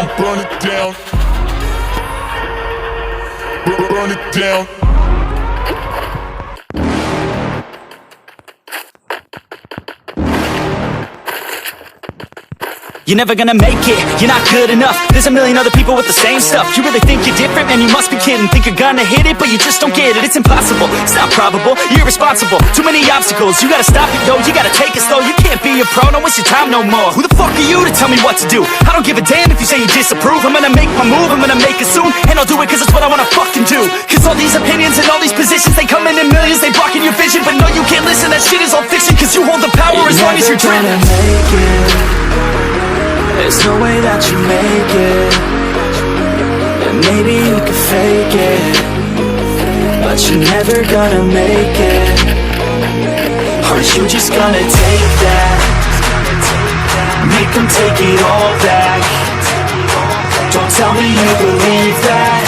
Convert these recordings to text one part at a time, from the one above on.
down, burn it down. Burn it down. You're never gonna make it, you're not good enough. There's a million other people with the same stuff. You really think you're different? Man, you must be kidding. Think you're gonna hit it, but you just don't get it. It's impossible, it's not probable, you're irresponsible. Too many obstacles, you gotta stop it, yo. You gotta take it slow, you can't be a pro. Don't waste your time no more. Who the fuck are you to tell me what to do? I don't give a damn if you say you disapprove. I'm gonna make my move, I'm gonna make it soon. And I'll do it cause it's what I wanna fucking do. Cause all these opinions and all these positions, they come in millions, they blocking your vision. But no, you can't listen, that shit is all fiction. Cause you hold the power as long as you're dreaming. There's no way that you make it. And maybe you could fake it, but you're never gonna make it. Are you just gonna take that? Make them take it all back. Don't tell me you believe that.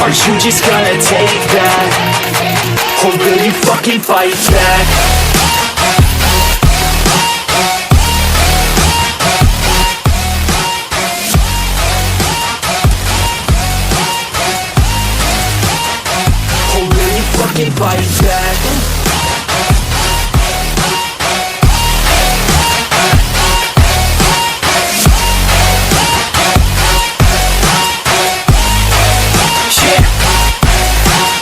Are you just gonna take that? Or will you fucking fight back? Fight back.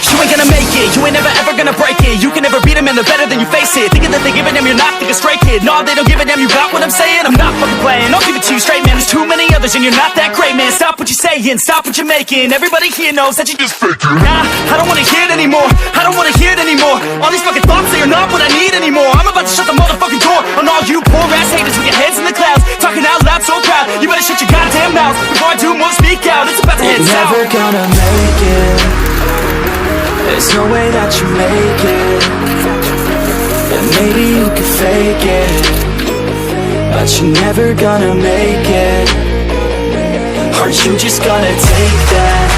You ain't gonna make it, you ain't never ever gonna break it. You can never beat them and they're better than you face it. Thinking that they give a damn, you're not, think a straight kid. No, they don't give a damn, you got what I'm saying? I'm not fucking playing, I'll give it to you straight, man. There's too many others and you're not that great, man. Stop what you're saying, stop what you're making. Everybody here knows that you just faking. Nah, I don't wanna hear it anymore, I don't wanna hear it anymore. All these fucking thoughts, they are not what I need anymore. I'm about to shut the motherfucking door on all you poor ass haters with your heads in the clouds, talking out loud so proud. You better shut your goddamn mouth before I do more speak out. It's about to head south. Never gonna make it. There's no way that you make it. And maybe you could fake it, but you're never gonna make it. Are you just gonna take that?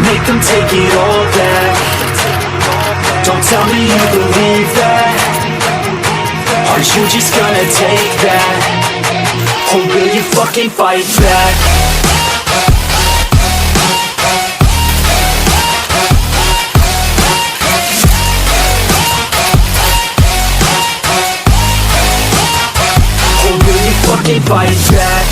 Make them take it all back. Don't tell me you believe that. Are you just gonna take that? Or will you fucking fight back? Fucking fight back.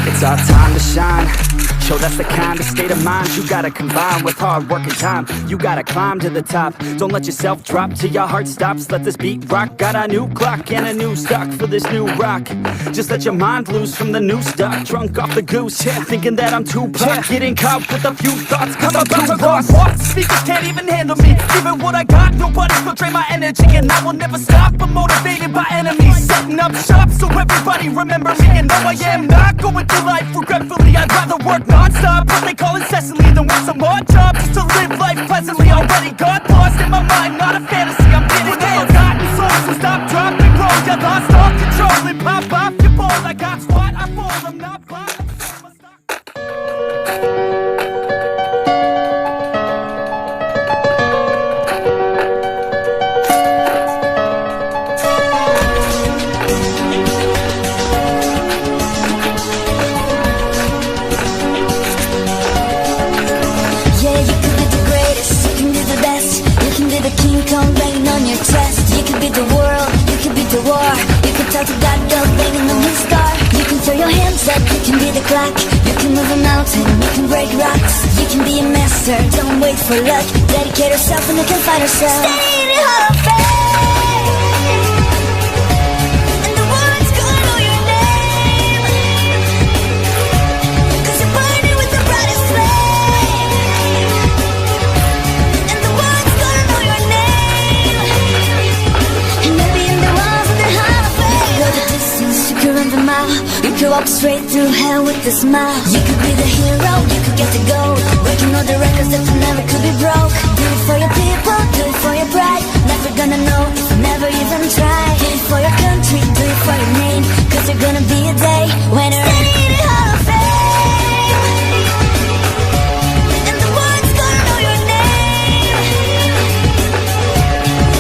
It's our time to shine. Yo, that's the kind of state of mind you gotta combine with hard work and time. You gotta climb to the top. Don't let yourself drop till your heart stops. Let this beat rock. Got a new clock and a new stock for this new rock. Just let your mind loose from the new stuff. Drunk off the goose, thinking that I'm too pop. Getting caught with a few thoughts, cause I'm about to rock. What? Speakers can't even handle me. Even what I got, nobody's gonna drain my energy. And I will never stop, I'm motivated by enemies. Setting up shop so everybody remember me. And no, I am not going through life regretfully. I'd rather work non-stop, what they call incessantly, than work some more jobs just to live life pleasantly. Already got lost in my mind, not a fantasy, I'm getting it. Forgotten souls, so stop, drop, and roll. You lost all control and pop off your ball. I got squat, I fall, I'm not blind. Yeah, you can be the greatest, you can be the best, you can be the King Kong. answer, don't wait for luck. Dedicate herself and you can find herself. Stay in the Hall of Fame. And the world's gonna know your name, 'cause you're burning with the brightest flame. And the world's gonna know your name. And you'll be in the walls of the Hall of Fame. You could go the distance, you could run the mile. You could walk straight through hell with a smile. You could be the hero, you could get the gold, breaking all the records that never could be broke. Do it for your people, do it for your pride. Never gonna know if you never even try. Do it for your country, do it for your name, 'cause there's gonna be a day when you're in the Hall of Fame. And the world's gonna know your name,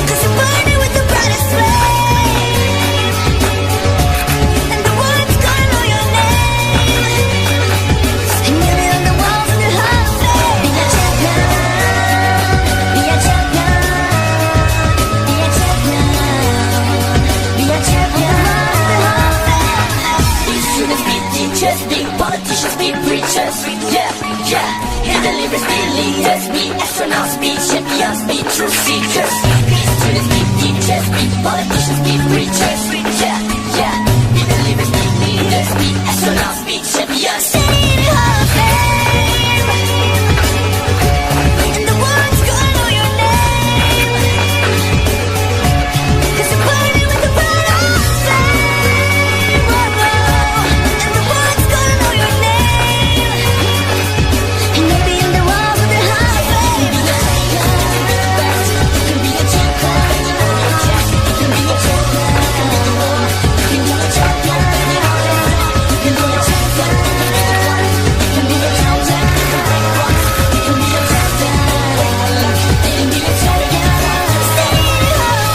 'cause you're burning with the brightest flame. And the world's gonna know your name. And you'll be on the walls of the Hall of Fame. Be a champion, be a champion, be a champion, be a champion. Be students, be teachers, be politicians, be preachers. Yeah, yeah. Hear the lyrics, be leaders, be astronauts, be champions, be truth seekers. Be students, be teachers, be politicians, be preachers. Yeah, yeah. Hear the lyrics, be leaders, be astronauts, be champions. Stay in the Hall of Fame. And the world's gonna know your name, 'cause you're burning with the brightest flame. Whoa, whoa. And the world's gonna know your name. And you'll be in the walls of the Hall of Fame. You can be a champion. You can be a champion. You can be a champion. You can be a champion. You can be a champion. You can be a champion. You can be a champion. Stay in the Hall of Fame.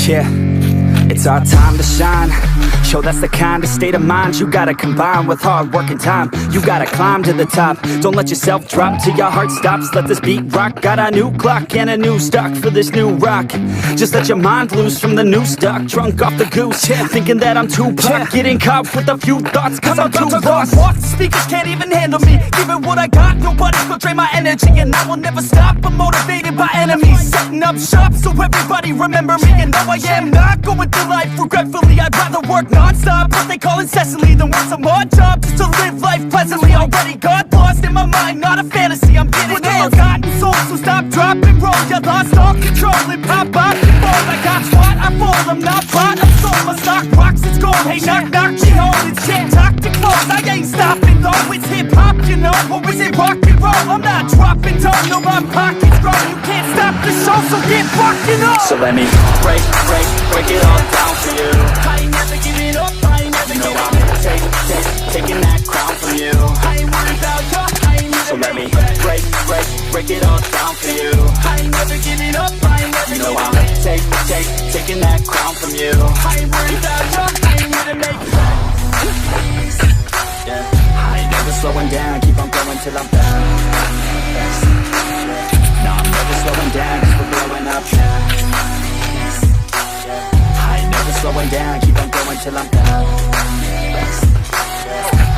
Yeah, it's our time to shine. Show that's the kind of state of mind you gotta combine with hard work and time. You gotta climb to the top. Don't let yourself drop till your heart stops. Let this beat rock. Got a new clock and a new stock for this new rock. Just let your mind loose from the new stock. Drunk off the goose, yeah, thinking that I'm too pop. Getting caught with a few thoughts cause I'm too lost. Walk, the speakers can't even handle me. Giving what I got, nobody's gonna drain my energy. And I will never stop, I'm motivated by enemies. Setting up shop so everybody remember me. And though I am not going through life regretfully, I'd rather work non-stop, what they call incessantly, than work some odd job just to live life pleasantly. Already got lost in my mind, not a fantasy, I'm getting it. Forgotten souls, so stop, drop, and roll. You lost all control and pop out and fall. I got squat, I fall, I'm not bought, I'm sold. My stock rocks, it's gold. Hey, knock, knock, she home, it's shit, talk to close. I ain't stopping though, it's hip-hop, you know. Or is it rock and roll? I'm not dropping down, no, my pocket's grown. You can't stop the show, so get rocking up. So let me break it all down for you. I ain't never giving up, I ain't never No, giving I'm up. taking that crown from you. I ain't worried about you, I ain't never So let me giving up. break it all down for you. I ain't never giving up, I ain't never No, giving I'm up. taking that crown from you. I ain't worried about you, I ain't here to make it. Yeah, I ain't never slowing down, keep on going till I'm down. No, I'm never slowing down, cause we're blowing up. I ain't never slowing down, keep on going till I'm down.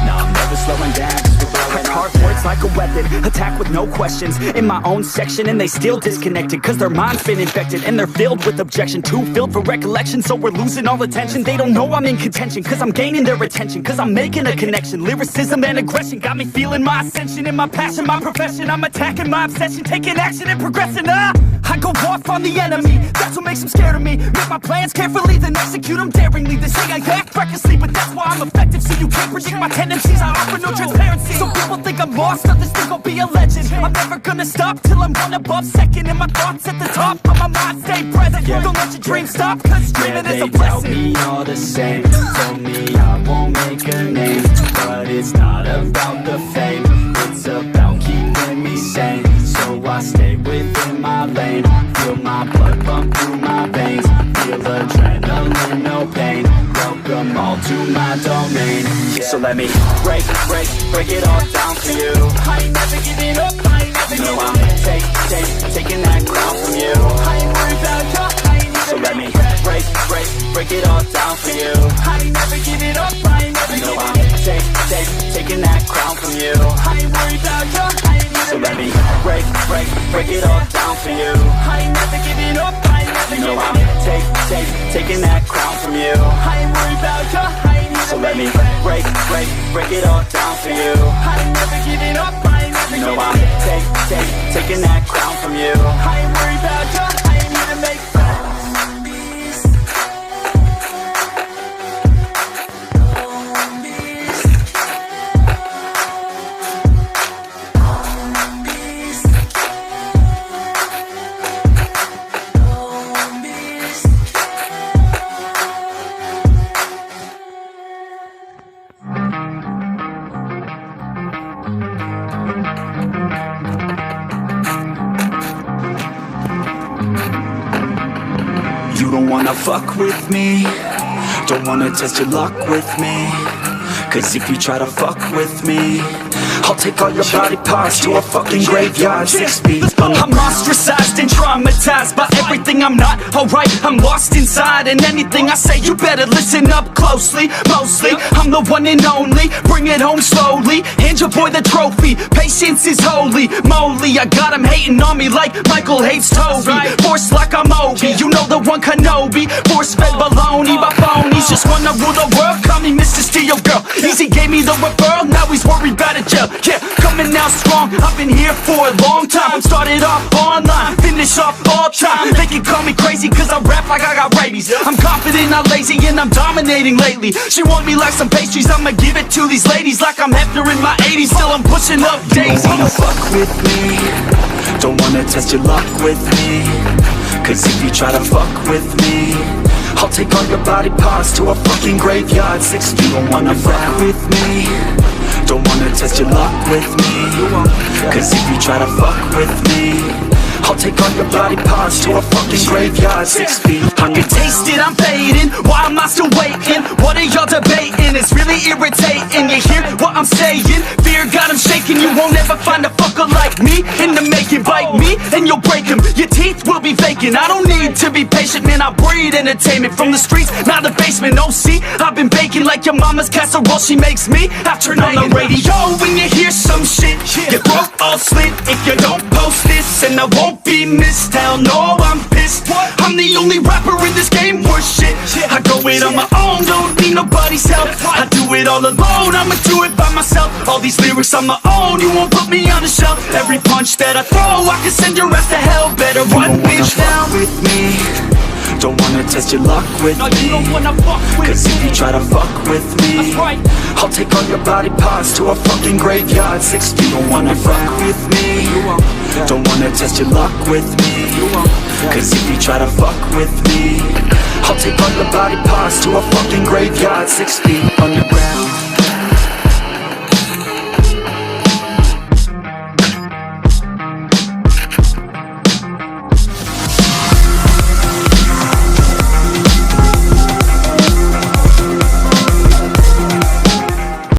No, I'm never slowing down, cause we're blowing up. Hard words like a weapon, attack with no questions. In my own section and they still disconnected, cause their mind's been infected and they're filled with objection. Too filled for recollection, so we're losing all attention. They don't know I'm in contention, cause I'm gaining their attention, cause I'm making a connection. Lyricism and aggression got me feeling my ascension. In my passion, my profession, I'm attacking my obsession, taking action and progressing. I go off on the enemy, that's what makes them scared of me. Make my plans carefully, then execute them daringly. They say I act recklessly, but that's why I'm effective. So you can't predict my tendencies, I offer no transparency. So people think I'm lost, others think I'll be a legend. I'm never gonna stop till I'm one above second. And my thoughts at the top, but my mind stay present. Don't let your dreams stop, cause dreaming is a blessing. They tell me all the same, told me I won't make a name. But it's not about the fame, it's about keeping me sane. So so I stay within my lane. Feel my blood pump through my veins. Feel adrenaline, no pain. Welcome all to my domain. So let me break it all down for you. I ain't never giving up, I ain't never giving up. I'm taking that crown from you. I ain't worried about you. So let me break it all down for you. I ain't never giving up, I ain't never giving up. I'm taking that crown from you. I ain't worried about you. So let me break it all down for you. I ain't never giving up, I ain't never giving up. I'm taking that crown from you. I ain't worried about you. So let me break it all down for you. I ain't never giving up, I ain't never giving up. I'm taking that crown from you. I ain't worried about you. I ain't here to make friends. You don't wanna fuck with me, don't wanna test your luck with me. Cause if you try to fuck with me, I'll take all your body parts to a fucking graveyard 6 feet under. I'm ostracized and traumatized by everything I'm not. Alright, I'm lost inside, and anything I say you better listen up closely. Mostly, I'm the one and only, bring it home slowly. Hand your boy the trophy, patience is holy moly. I got him hating on me like Michael hates Toby. Force like I'm Obi, you know the one Kenobi. Force fed baloney by phonies, just wanna rule the world, call me Mr. Steel Girl. Easy gave me the referral, now he's worried about a jail. Yeah, coming out strong, I've been here for a long time. Started off online, finish off all time. They can call me crazy cause I rap like I got rabies. I'm confident, not lazy, and I'm dominating lately. She want me like some pastries, I'ma give it to these ladies like I'm Hefner in my 80s. Still I'm pushing up daisies. Don't wanna fuck with me, don't wanna test your luck with me. Cause if you try to fuck with me, I'll take all your body parts to a fucking graveyard 6 feet. Don't wanna fuck with me, don't wanna test your luck with me. Cause if you try to fuck with me, I'll take all your body parts to a fucking graveyard 6 feet. I can taste it, I'm fading, why am I still waiting? What are y'all debating? It's really irritating. You hear what I'm saying? Fear got him shaking. You won't ever find a fucker like me in the making. Bite me and you'll break him, your teeth will be vacant. I don't need to be patient, man, I breed entertainment. From the streets, not the basement. No, see, I've been baking like your mama's casserole. She makes me, I turn on the radio when you hear some shit. Your throat all slit if you don't post this, and I won't be missed. Hell no, I'm pissed. I'm the only rapper in this game worth shit. I go it on my own, don't need nobody's help. I do it all alone, I'ma do it by myself. All these lyrics on my own, you won't put me on the shelf. Every punch that I throw, I can send your ass to hell. Better run, bitch, down with me. Don't wanna test your luck with me. You don't wanna fuck with Cause if you try to fuck with me, I'll take all your body parts to a fucking graveyard 6 feet. Don't wanna fuck with me, don't wanna test your luck with me. Cause if you try to fuck with me, I'll take all your body parts to a fucking graveyard 6 feet underground.